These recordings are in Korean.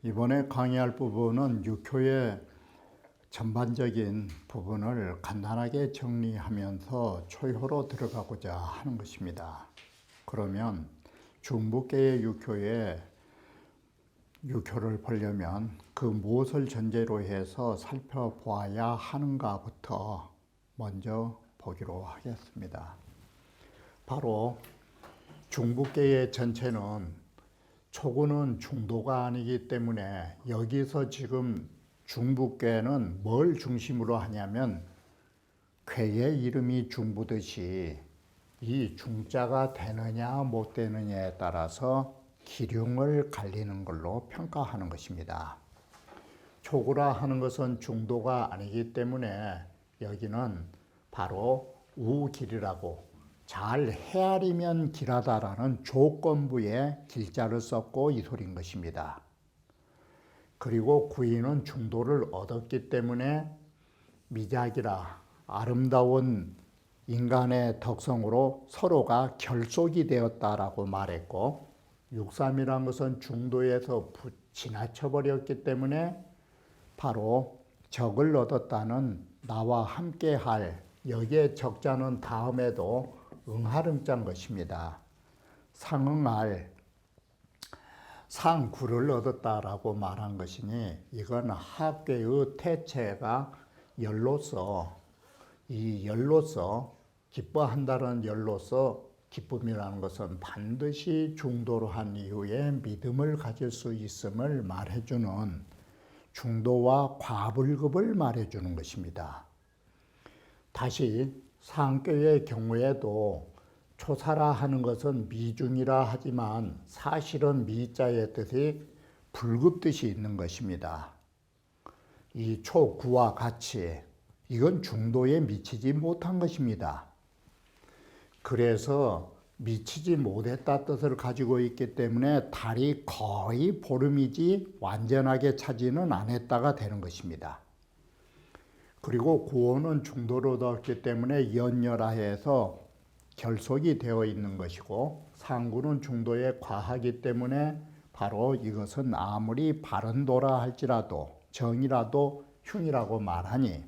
이번에 강의할 부분은 육효의 전반적인 부분을 간단하게 정리하면서 초효로 들어가고자 하는 것입니다. 그러면 중부계의 육효를 보려면 그 무엇을 전제로 해서 살펴보아야 하는가부터 먼저 보기로 하겠습니다. 바로 중부계의 전체는 초구는 중도가 아니기 때문에 여기서 지금 중부계는 뭘 중심으로 하냐면 쾌의 이름이 중부듯이 이 중자가 되느냐 못 되느냐에 따라서 기륭을 갈리는 걸로 평가하는 것입니다. 초구라 하는 것은 중도가 아니기 때문에 여기는 바로 우길이라고 잘 헤아리면 길하다라는 조건부에 길자를 썼고 이 소리인 것입니다. 그리고 구인은 중도를 얻었기 때문에 미작이라 아름다운 인간의 덕성으로 서로가 결속이 되었다라고 말했고, 육삼이란 것은 중도에서 지나쳐 버렸기 때문에 바로 적을 얻었다는 나와 함께할, 여기에 적자는 다음에도 응할음자인 것입니다. 상응할 상구를 얻었다라고 말한 것이니 이건 합계의 태체가 열로서, 이 열로서 기뻐한다는 열로서 기쁨이라는 것은 반드시 중도로 한 이후에 믿음을 가질 수 있음을 말해주는 중도와 과불급을 말해주는 것입니다. 다시 상교의 경우에도 초사라 하는 것은 미중이라 하지만 사실은 미자의 뜻이 불급 뜻이 있는 것입니다. 이 초구와 같이 이건 중도에 미치지 못한 것입니다. 그래서 미치지 못했다 뜻을 가지고 있기 때문에 달이 거의 보름이지 완전하게 차지는 않았다가 되는 것입니다. 그리고 구호는 중도로 얻었기 때문에 연열하에서 결속이 되어 있는 것이고, 상구는 중도에 과하기 때문에 바로 이것은 아무리 바른도라 할지라도 정이라도 흉이라고 말하니,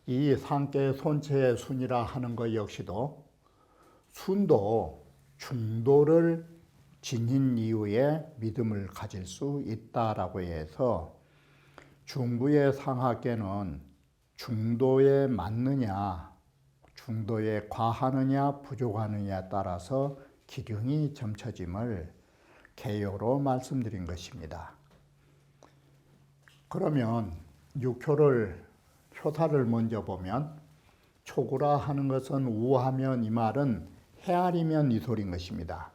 이 상계의 손체의 순이라 하는 것 역시도 순도 중도를 지닌 이후에 믿음을 가질 수 있다라고 해서 중부의 상하계는 중도에 맞느냐, 중도에 과하느냐 부족하느냐에 따라서 기륭이 점쳐짐을 개요로 말씀드린 것입니다. 그러면 육효를 효사를 먼저 보면 초구라 하는 것은 우하면 이 말은 헤아리면 이 소리인 것입니다.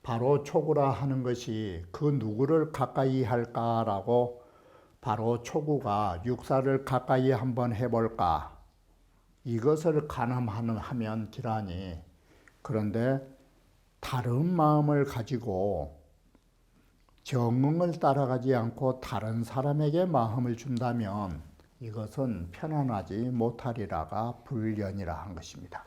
바로 초구라 하는 것이 그 누구를 가까이 할까라고, 바로 초구가 육사를 가까이 한번 해볼까, 이것을 가늠하면 기라니, 그런데 다른 마음을 가지고 정응을 따라가지 않고 다른 사람에게 마음을 준다면 이것은 편안하지 못하리라가 불연이라 한 것입니다.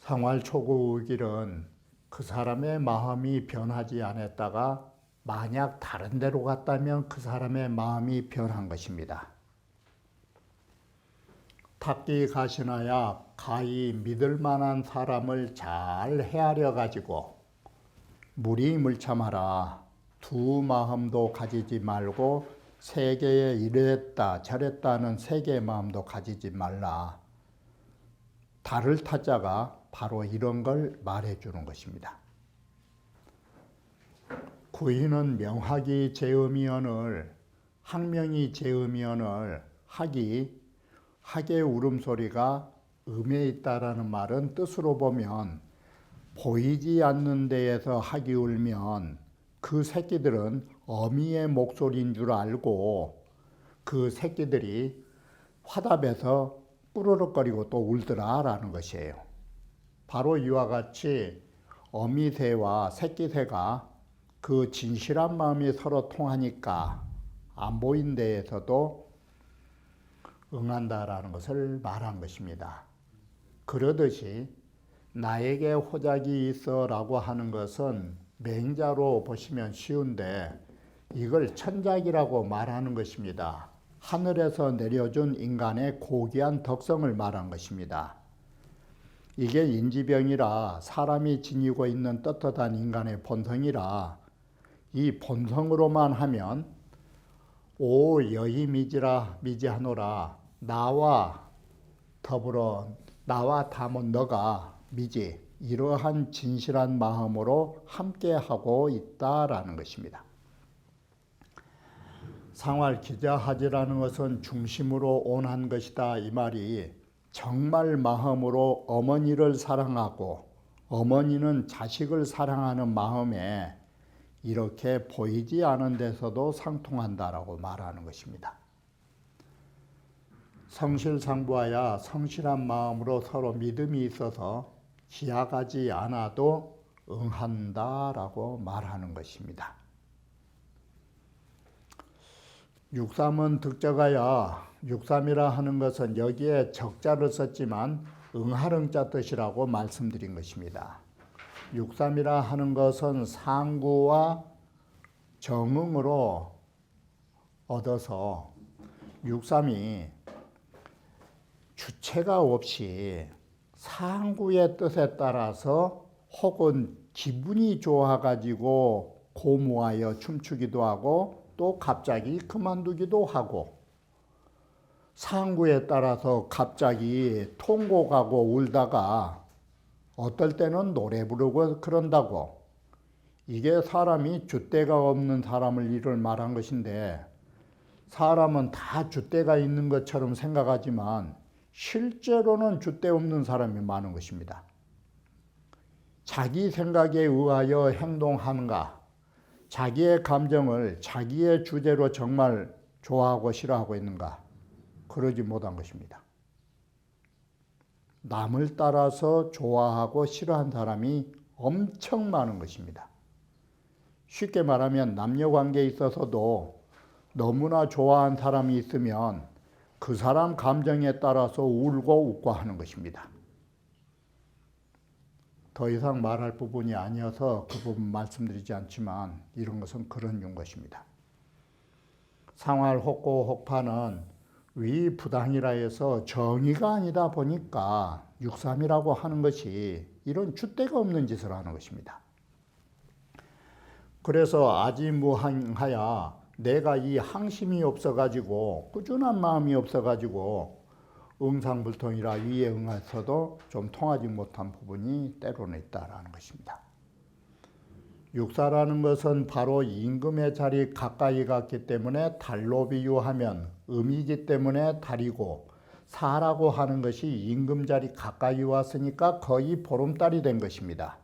상활초구의길은 그 사람의 마음이 변하지 않았다가 만약 다른 데로 갔다면 그 사람의 마음이 변한 것입니다. 탁기 가시나야 가히 믿을 만한 사람을 잘 헤아려 가지고 무리 물참하라, 두 마음도 가지지 말고 세계에 이랬다 저랬다는 세계의 마음도 가지지 말라. 달을 타자가 바로 이런 걸 말해주는 것입니다. 구인은 명학이 제음이언을, 학명이 제음이언을, 학의 울음소리가 음에 있다라는 말은 뜻으로 보면 보이지 않는 데에서 학이 울면 그 새끼들은 어미의 목소리인 줄 알고 그 새끼들이 화답에서 꾸르륵거리고 또 울더라라는 것이에요. 바로 이와 같이 어미새와 새끼새가 그 진실한 마음이 서로 통하니까 안 보인 데에서도 응한다라는 것을 말한 것입니다. 그러듯이 나에게 호적이 있어라고 하는 것은 맹자로 보시면 쉬운데 이걸 천작이라고 말하는 것입니다. 하늘에서 내려준 인간의 고귀한 덕성을 말한 것입니다. 이게 인지병이라 사람이 지니고 있는 떳떳한 인간의 본성이라 이 본성으로만 하면 오 여희 미지하노라 나와 더불어 나와 담은 너가 미지 이러한 진실한 마음으로 함께하고 있다라는 것입니다. 상활 기자하지라는 것은 중심으로 온한 것이다 이 말이 정말 마음으로 어머니를 사랑하고 어머니는 자식을 사랑하는 마음에 이렇게 보이지 않은 데서도 상통한다라고 말하는 것입니다. 성실상부하여 성실한 마음으로 서로 믿음이 있어서 기약하지 않아도 응한다라고 말하는 것입니다. 육삼은 득적하여 육삼이라 하는 것은 여기에 적자를 썼지만 응할응자 뜻이라고 말씀드린 것입니다. 육삼이라 하는 것은 상구와 정응으로 얻어서 육삼이 주체가 없이 상구의 뜻에 따라서 혹은 기분이 좋아가지고 고무하여 춤추기도 하고 또 갑자기 그만두기도 하고 상구에 따라서 갑자기 통곡하고 울다가 어떨 때는 노래 부르고 그런다고 이게 사람이 줏대가 없는 사람을 이를 말한 것인데 사람은 다 줏대가 있는 것처럼 생각하지만 실제로는 줏대 없는 사람이 많은 것입니다. 자기 생각에 의하여 행동하는가 자기의 감정을 자기의 주제로 정말 좋아하고 싫어하고 있는가 그러지 못한 것입니다. 남을 따라서 좋아하고 싫어한 사람이 엄청 많은 것입니다. 쉽게 말하면 남녀관계에 있어서도 너무나 좋아하는 사람이 있으면 그 사람 감정에 따라서 울고 웃고 하는 것입니다. 더 이상 말할 부분이 아니어서 그 부분 말씀드리지 않지만 이런 것은 그런 용 것입니다. 상활 혹고 혹파는 위부당이라 해서 정의가 아니다 보니까 육삼이라고 하는 것이 이런 줏대가 없는 짓을 하는 것입니다. 그래서 아지무항하야 내가 이 항심이 없어가지고 꾸준한 마음이 없어가지고 응상불통이라 위에 응해서도 좀 통하지 못한 부분이 때로는 있다라는 것입니다. 육사라는 것은 바로 임금의 자리 가까이 갔기 때문에 달로 비유하면 음이기 때문에 달이고 사라고 하는 것이 임금 자리 가까이 왔으니까 거의 보름달이 된 것입니다.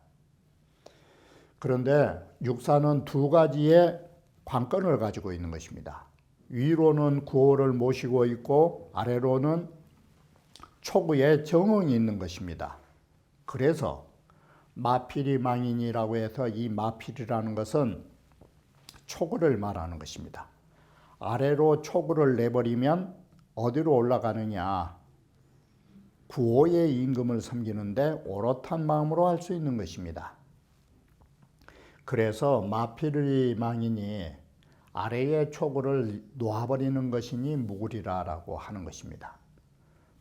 그런데 육사는 두 가지의 관건을 가지고 있는 것입니다. 위로는 구호를 모시고 있고 아래로는 초구의 정응이 있는 것입니다. 그래서 마필이망인이라고 해서 이 마필이라는 것은 초구를 말하는 것입니다. 아래로 초구를 내버리면 어디로 올라가느냐? 구호의 임금을 섬기는데 오롯한 마음으로 할 수 있는 것입니다. 그래서 마필이망인이 아래의 초구를 놓아버리는 것이니 무구리라라고 하는 것입니다.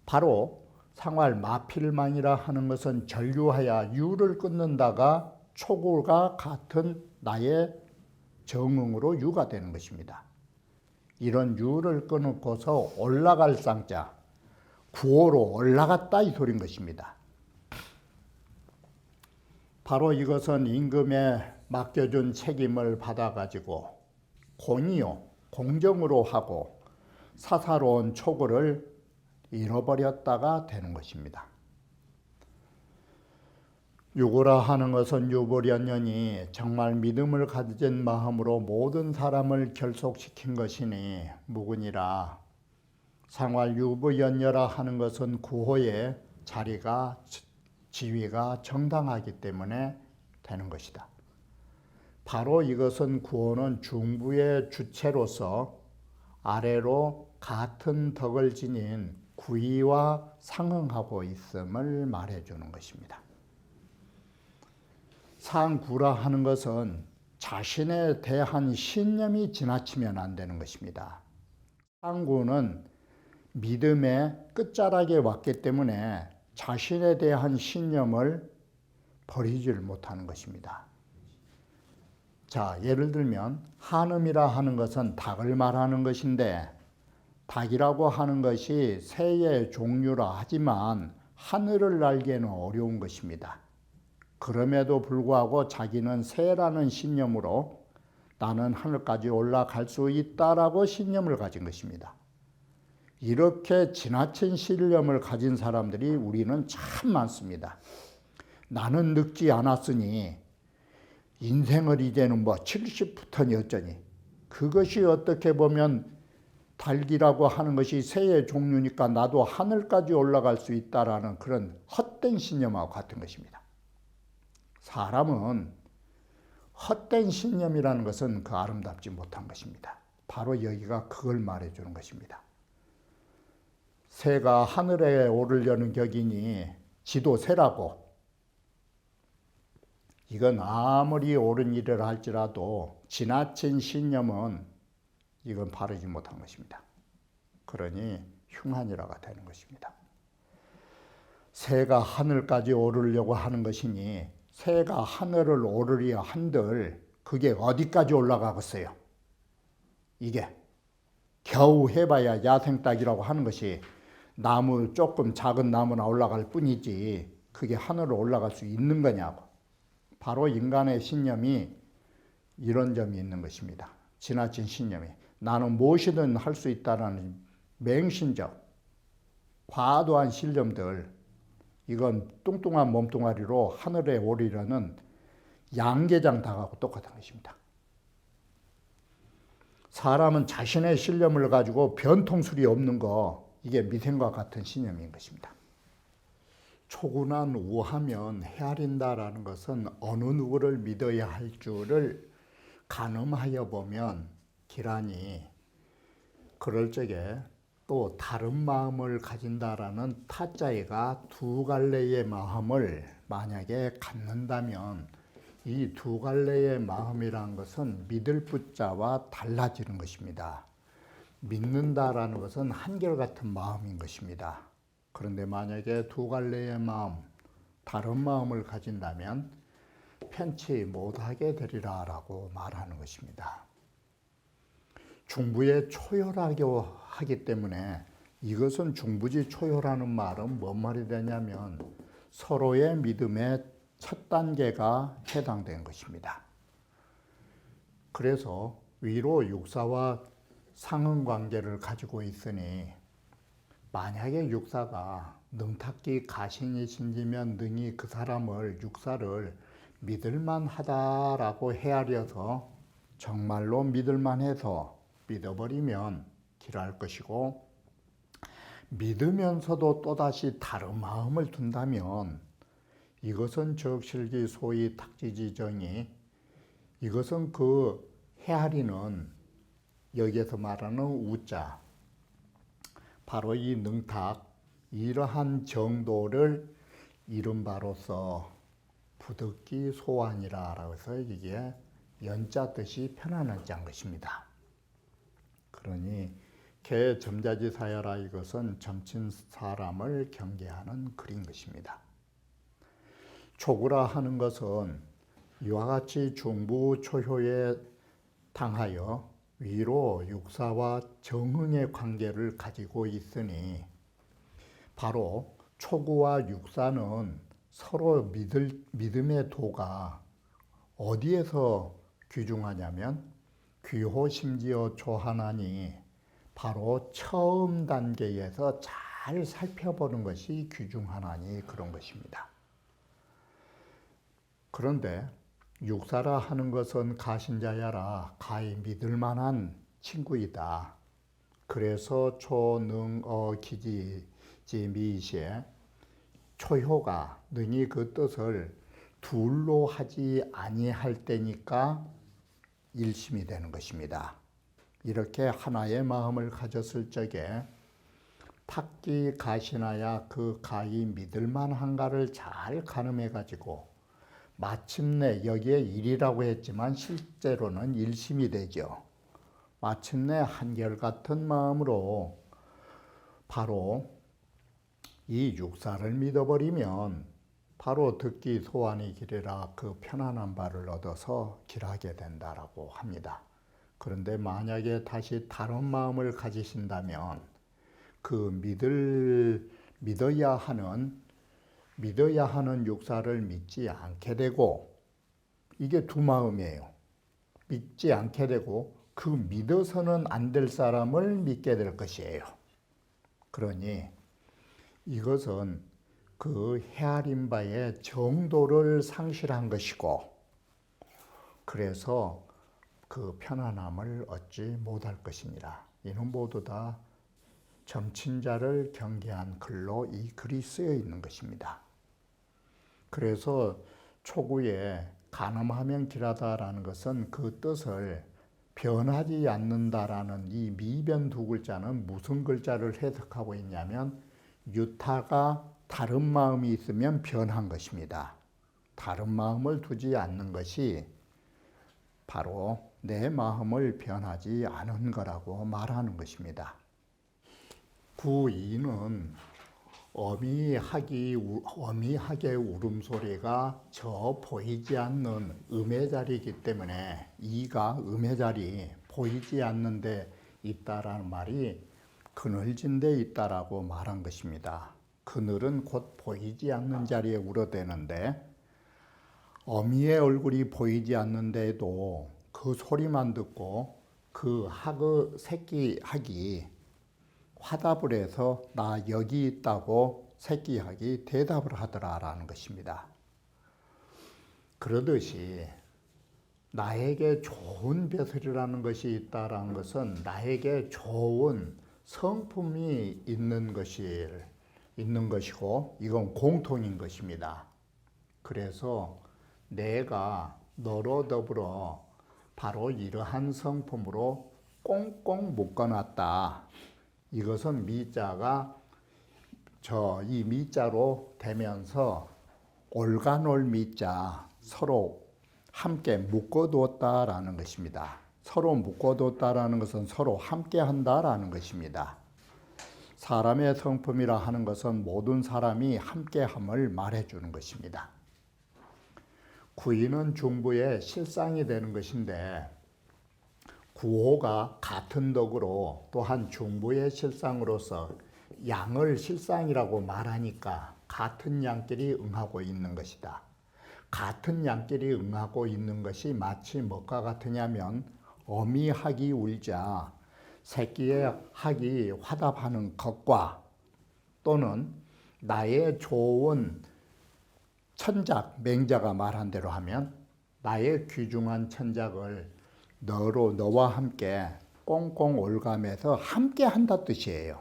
바로 상활 마필망이라 하는 것은 전류하여 유를 끊는다가 초구가 같은 나의 정응으로 유가 되는 것입니다. 이런 유를 끊고서 올라갈 쌍자, 구호로 올라갔다 이 소린 것입니다. 바로 이것은 임금에 맡겨준 책임을 받아가지고 공의요, 공정으로 하고 사사로운 초구를 잃어버렸다가 되는 것입니다. 유구라 하는 것은 유보련년이 정말 믿음을 가진 마음으로 모든 사람을 결속시킨 것이니 무근이라 상활유부연여라 하는 것은 구호의 자리가 지위가 정당하기 때문에 되는 것이다. 바로 이것은 구호는 중부의 주체로서 아래로 같은 덕을 지닌 구의와 상응하고 있음을 말해주는 것입니다. 상구라 하는 것은 자신에 대한 신념이 지나치면 안 되는 것입니다. 상구는 믿음의 끝자락에 왔기 때문에 자신에 대한 신념을 버리지를 못하는 것입니다. 자, 예를 들면 한음이라 하는 것은 닭을 말하는 것인데 닭이라고 하는 것이 새의 종류라 하지만 하늘을 날기에는 어려운 것입니다. 그럼에도 불구하고 자기는 새라는 신념으로 나는 하늘까지 올라갈 수 있다라고 신념을 가진 것입니다. 이렇게 지나친 신념을 가진 사람들이 우리는 참 많습니다. 나는 늙지 않았으니 인생을 이제는 70부터니 어쩌니. 그것이 어떻게 보면 닭이라고 하는 것이 새의 종류니까 나도 하늘까지 올라갈 수 있다라는 그런 헛된 신념하고 같은 것입니다. 사람은 헛된 신념이라는 것은 그 아름답지 못한 것입니다. 바로 여기가 그걸 말해주는 것입니다. 새가 하늘에 오르려는 격이니 지도 새라고. 이건 아무리 옳은 일을 할지라도 지나친 신념은 이건 바르지 못한 것입니다. 그러니 흉한이라가 되는 것입니다. 새가 하늘까지 오르려고 하는 것이니 새가 하늘을 오르려 한들 그게 어디까지 올라가겠어요? 이게 겨우 해봐야 야생닭이라고 하는 것이 나무 조금 작은 나무나 올라갈 뿐이지 그게 하늘로 올라갈 수 있는 거냐고. 바로 인간의 신념이 이런 점이 있는 것입니다. 지나친 신념이 나는 무엇이든 할 수 있다는 맹신적 과도한 신념들, 이건 뚱뚱한 몸뚱아리로 하늘에 오르려는 양계장 닭하고 똑같은 것입니다. 사람은 자신의 신념을 가지고 변통술이 없는 거, 이게 미생과 같은 신념인 것입니다. 초군한 우하면 헤아린다라는 것은 어느 누구를 믿어야 할 줄을 가늠하여 보면 기란이 그럴 적에 또 다른 마음을 가진다라는 타짜이가 두 갈래의 마음을 만약에 갖는다면 이 두 갈래의 마음이란 것은 믿을 부자와 달라지는 것입니다. 믿는다라는 것은 한결같은 마음인 것입니다. 그런데 만약에 두 갈래의 마음, 다른 마음을 가진다면 편치 못하게 되리라 라고 말하는 것입니다. 중부에 초열하게 하기 때문에 이것은 중부지 초열하는 말은 뭔 말이 되냐면 서로의 믿음의 첫 단계가 해당된 것입니다. 그래서 위로 육사와 상응 관계를 가지고 있으니 만약에 육사가 능탁기 가신이 신지면 능히 그 사람을 육사를 믿을만하다라고 헤아려서 정말로 믿을만해서 믿어버리면 길할 것이고, 믿으면서도 또다시 다른 마음을 둔다면 이것은 적실기 소위 탁지지정이, 이것은 그 헤아리는 여기에서 말하는 우자, 바로 이 능탁, 이러한 정도를 이른 바로서 부득기 소환이라고 해서 이게 연자 뜻이 편안한 자인 것입니다. 그러니 개 점자지사여라, 이것은 점친 사람을 경계하는 글인 것입니다. 초구라 하는 것은 이와 같이 중부 초효에 당하여 위로 육사와 정응의 관계를 가지고 있으니 바로 초구와 육사는 서로 믿음의 도가 어디에서 귀중하냐면 귀호 심지어 초하나니 바로 처음 단계에서 잘 살펴보는 것이 귀중하나니 그런 것입니다. 그런데 육사라 하는 것은 가신자야라, 가히 믿을 만한 친구이다. 그래서 초능어 기지지 미시에 초효가 능히 그 뜻을 둘로 하지 아니할 때니까 일심이 되는 것입니다. 이렇게 하나의 마음을 가졌을 적에 탁기 가시나야 그 가히 믿을만한가를 잘 가늠해 가지고 마침내 여기에 일이라고 했지만 실제로는 일심이 되죠. 마침내 한결같은 마음으로 바로 이 육사를 믿어버리면 바로 듣기 소환이 길이라 그 편안한 바를 얻어서 길하게 된다라고 합니다. 그런데 만약에 다시 다른 마음을 가지신다면 그 믿어야 하는 육사를 믿지 않게 되고, 이게 두 마음이에요. 믿지 않게 되고 그 믿어서는 안 될 사람을 믿게 될 것이에요. 그러니 이것은 그 헤아린 바의 정도를 상실한 것이고, 그래서 그 편안함을 얻지 못할 것이니라. 이는 모두 다 점친자를 경계한 글로 이 글이 쓰여 있는 것입니다. 그래서 초구에 가늠하면 길하다라는 것은 그 뜻을 변하지 않는다라는 이 미변 두 글자는 무슨 글자를 해석하고 있냐면, 유타가 다른 마음이 있으면 변한 것입니다. 다른 마음을 두지 않는 것이 바로 내 마음을 변하지 않은 거라고 말하는 것입니다. 구이는 어미하게 울음소리가 저 보이지 않는 음의 자리이기 때문에, 이가 음의 자리 보이지 않는 데 있다라는 말이 그늘진 데 있다라고 말한 것입니다. 그늘은 곧 보이지 않는 자리에 울어대는데, 어미의 얼굴이 보이지 않는데도 그 소리만 듣고 그 학의 새끼 학이 화답을 해서 나 여기 있다고 새끼 학이 대답을 하더라라는 것입니다. 그러듯이 나에게 좋은 벼슬이라는 것이 있다라는 것은 나에게 좋은 성품이 있는 것이고, 이건 공통인 것입니다. 그래서 내가 너로 더불어 바로 이러한 성품으로 꽁꽁 묶어놨다. 이것은 미자가 이 미자로 되면서 올간올 미자, 서로 함께 묶어두었다라는 것입니다. 서로 묶어두었다라는 것은 서로 함께 한다라는 것입니다. 사람의 성품이라 하는 것은 모든 사람이 함께함을 말해주는 것입니다. 구이는 중부의 실상이 되는 것인데, 구호가 같은 덕으로 또한 중부의 실상으로서 양을 실상이라고 말하니까 같은 양끼리 응하고 있는 것이다. 같은 양끼리 응하고 있는 것이 마치 뭐가 같으냐면, 어미 학이 울자 새끼의 학이 화답하는 것과, 또는 나의 좋은 천작, 맹자가 말한 대로 하면 나의 귀중한 천작을 너와 함께 꽁꽁 올가매서 함께 한다 뜻이에요.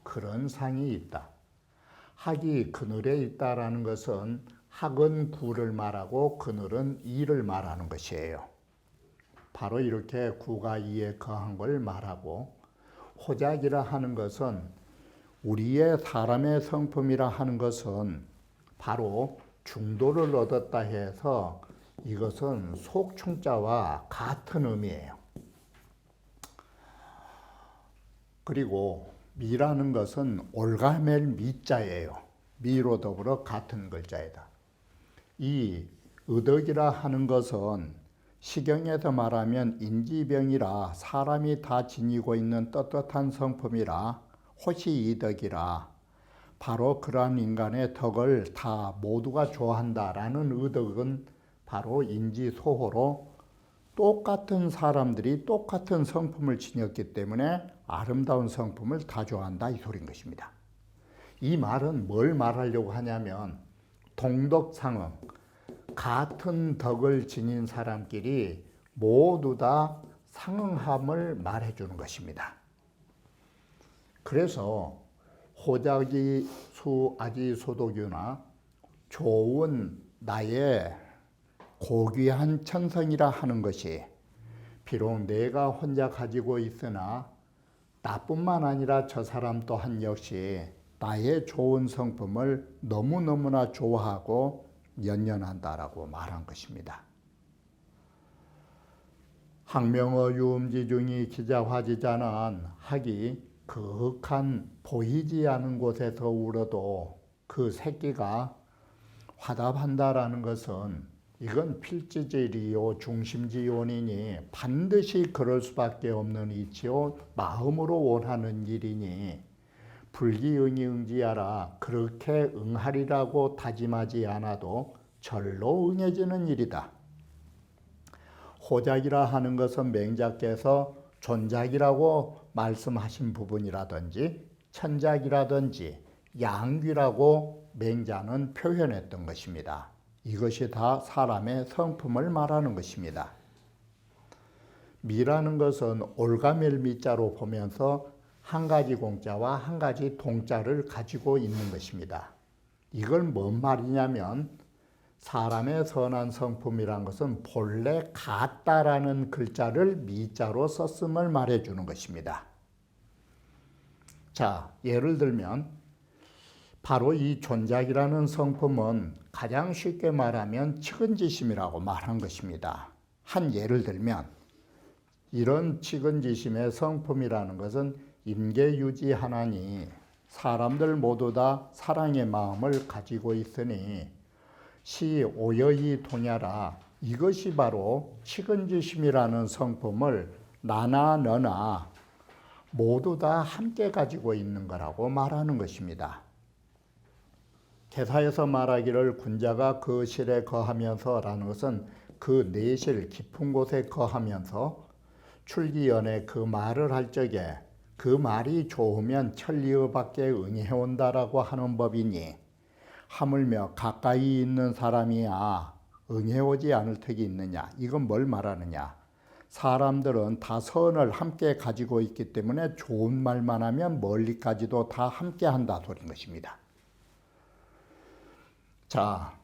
그런 상이 있다. 학이 그늘에 있다라는 것은 학은 구를 말하고 그늘은 이를 말하는 것이에요. 바로 이렇게 구가 이에 거한 걸 말하고, 호작이라 하는 것은 우리의 사람의 성품이라 하는 것은 바로 중도를 얻었다 해서 이것은 속충자와 같은 의미예요. 그리고 미라는 것은 올가멜 미자예요. 미로 더불어 같은 글자이다. 이 의덕이라 하는 것은 시경에서 말하면 인지병이라 사람이 다 지니고 있는 떳떳한 성품이라 호시이덕이라, 바로 그러한 인간의 덕을 다 모두가 좋아한다라는 의덕은 바로 인지소호로 똑같은 사람들이 똑같은 성품을 지녔기 때문에 아름다운 성품을 다 좋아한다, 이 소리인 것입니다. 이 말은 뭘 말하려고 하냐면, 동덕상응, 같은 덕을 지닌 사람끼리 모두 다 상응함을 말해주는 것입니다. 그래서 호작이 수아지 소독유나 좋은 나의 고귀한 천성이라 하는 것이 비록 내가 혼자 가지고 있으나 나뿐만 아니라 저 사람 또한 역시 나의 좋은 성품을 너무너무나 좋아하고 연연한다라고 말한 것입니다. 항명어 유음지 중의 기자화지자는 학이 그윽한 보이지 않은 곳에서 울어도 그 새끼가 화답한다라는 것은 이건 필지지리요 중심지원이니 반드시 그럴 수밖에 없는 이치요 마음으로 원하는 일이니 불기응이응지하라 그렇게 응하리라고 다짐하지 않아도 절로 응해지는 일이다. 호작이라 하는 것은 맹자께서 존작이라고 말씀하신 부분이라든지 천작이라든지 양귀라고 맹자는 표현했던 것입니다. 이것이 다 사람의 성품을 말하는 것입니다. 미라는 것은 올가멜미자로 보면서 한 가지 공자와 한 가지 동자를 가지고 있는 것입니다. 이걸 뭔 말이냐면 사람의 선한 성품이란 것은 본래 같다라는 글자를 미자로 썼음을 말해주는 것입니다. 자, 예를 들면 바로 이 존작이라는 성품은 가장 쉽게 말하면 측은지심이라고 말한 것입니다. 한 예를 들면 이런 측은지심의 성품이라는 것은 임계유지하나니 사람들 모두 다 사랑의 마음을 가지고 있으니 시 오여이 동야라 이것이 바로 측은지심이라는 성품을 나나 너나 모두 다 함께 가지고 있는 거라고 말하는 것입니다. 개사에서 말하기를 군자가 그 실에 거하면서라는 것은 그 내실 깊은 곳에 거하면서 출기연에 그 말을 할 적에 그 말이 좋으면 천리어밖에 응해온다라고 하는 법이니 하물며 가까이 있는 사람이야 응해오지 않을 턱이 있느냐. 이건 뭘 말하느냐. 사람들은 다 선을 함께 가지고 있기 때문에 좋은 말만 하면 멀리까지도 다 함께 한다 소린 것입니다. 자,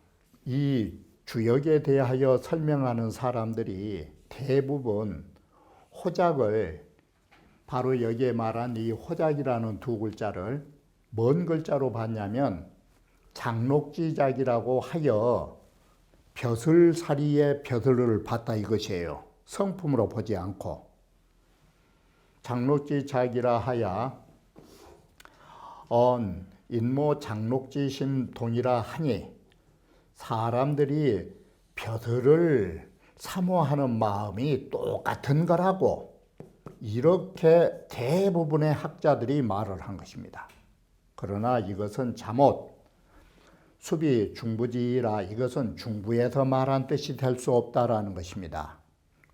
이 주역에 대하여 설명하는 사람들이 대부분 호작을 바로 여기에 말한 이 호작이라는 두 글자를 뭔 글자로 봤냐면 장록지작이라고 하여 벼슬사리의 벼슬을 봤다 이것이에요. 성품으로 보지 않고 장록지작이라 하야 인모 장록지심 동이라 하니 사람들이 벼슬을 사모하는 마음이 똑같은 거라고 이렇게 대부분의 학자들이 말을 한 것입니다. 그러나 이것은 잘못 수비 중부지라 이것은 중부에서 말한 뜻이 될 수 없다라는 것입니다.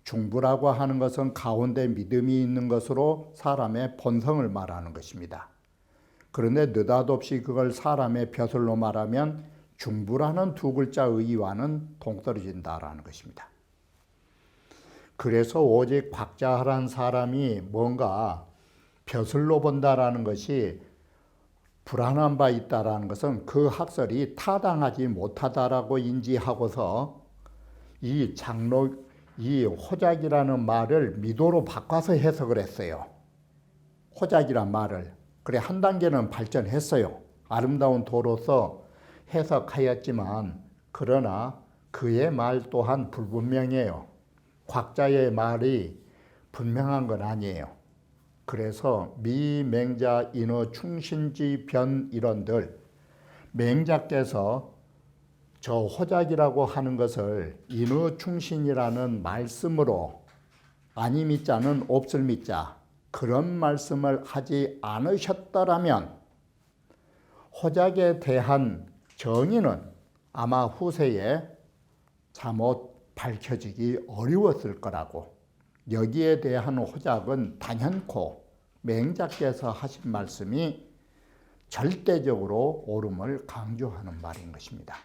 중부라고 하는 것은 가운데 믿음이 있는 것으로 사람의 본성을 말하는 것입니다. 그런데 느닷없이 그걸 사람의 벼슬로 말하면 중부라는 두 글자 의의와는 동떨어진다라는 것입니다. 그래서 오직 곽자하란 사람이 뭔가 벼슬로 본다라는 것이 불안한 바 있다라는 것은 그 학설이 타당하지 못하다라고 인지하고서 이 호작이라는 말을 미도로 바꿔서 해석을 했어요. 호작이란 말을. 그래 한 단계는 발전했어요. 아름다운 도로서 해석하였지만 그러나 그의 말 또한 불분명해요. 곽자의 말이 분명한 건 아니에요. 그래서 미맹자 인어 충신지 변 이런들 맹자께서 저 호작이라고 하는 것을 인어 충신이라는 말씀으로 아니미자는 없을 미자 그런 말씀을 하지 않으셨더라면 호작에 대한 정의는 아마 후세에 잘못 밝혀지기 어려웠을 거라고 여기에 대한 호작은 단연코 맹자께서 하신 말씀이 절대적으로 옳음을 강조하는 말인 것입니다.